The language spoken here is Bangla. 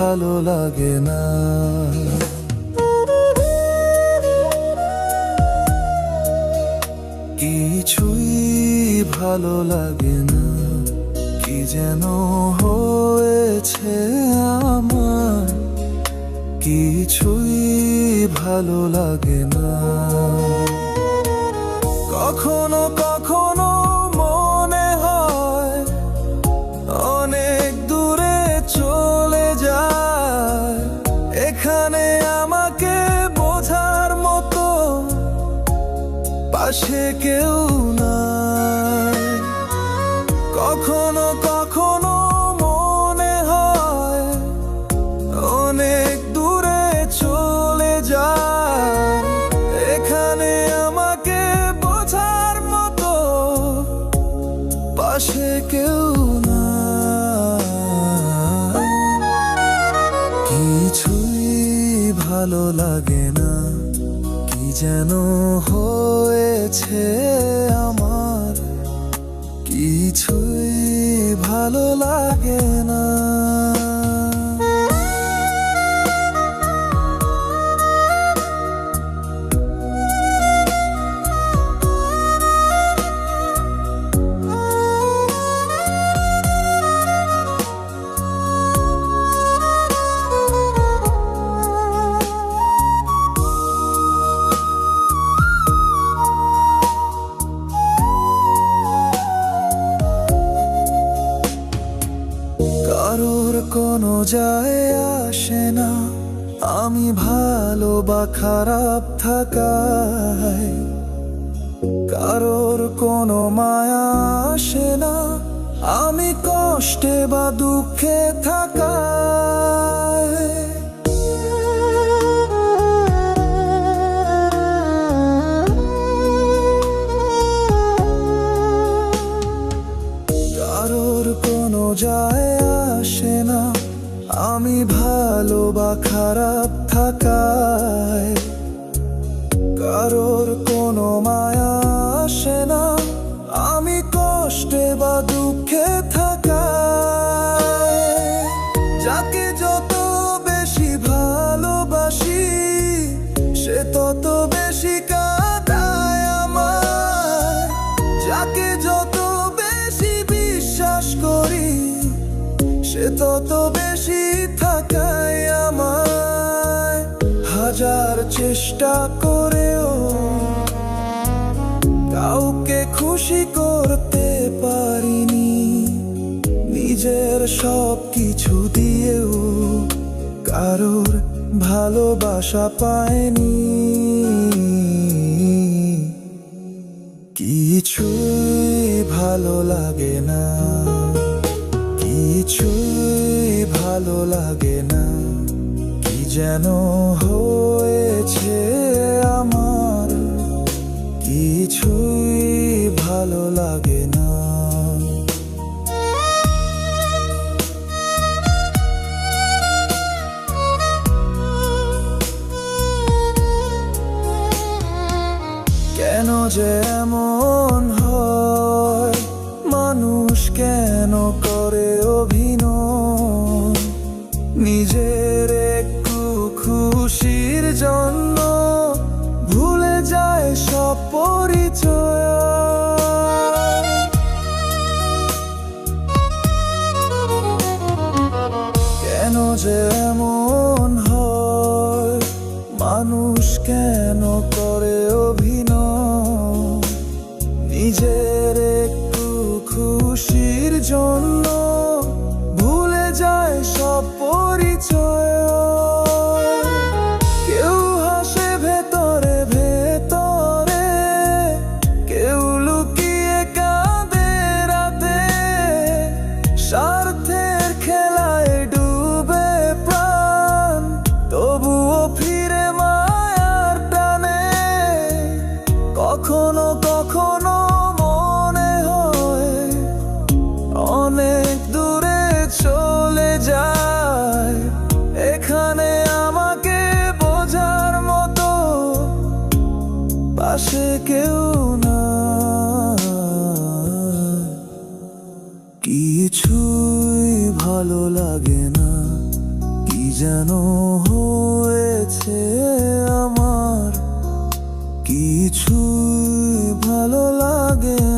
ভালো লাগে না। কিছুই ভালো লাগে না, কি যেন হয়েছে আমার, কিছুই ভালো লাগে না। কখনো কখনো মনে হয় অনেক দূরে চলে যায়, এখানে আমাকে বোঝার মতো পাশে কেউ নাই। কখনো কখনো মনে হয় অনেক দূরে চলে যায়, এখানে আমাকে বোঝার মতো পাশে কেউ নাই। কিছুই ভালো লাগে না, কি যেন হয়েছে আমার, কিছুই ভালো লাগে না। কারোর কোনো যায় আসে না আমি ভালো বা খারাপ থাকায়, কারোর কোনো মায়া আসে না আমি কষ্টে বা দুঃখে থাকায়। কারোর কোনো যায় আসে না আমি ভালো বা খারাপ থাকায়, কারোর কোনো মায়া আসে না আমি কষ্টে বা দুঃখে থাকায়। যাকে যত বেশি ভালোবাসি সে তত বেশি কাঁদায় আমার, যাকে যত বেশি বিশ্বাস করি সে তত বেশি থাকায় আমায়। হাজার চেষ্টা করেও কাউকে খুশি করতে পারিনি, নিজের সব কিছু দিয়েও কারোর ভালোবাসা পাইনি। কিছুই ভালো লাগে না, কিছুই ভালো লাগে না, কি যেন হয়েছে আমার, কিছুই ভালো লাগে না। কেন যে এমন হয়, মানুষ কেন করে অভিনয়, নিজের একটু খুশির জন্য ভুলে যায় সব পরিচয়। কেন যে এমন হয়, মানুষ কেন করে অভিনয়, নিজের একটু খুশির জন্য ভুলে যায় সব পরিচয়। কেউ হাসে ভেতরে ভেতরে, যেন হয়েছে আমার, কিছুই ভালো লাগে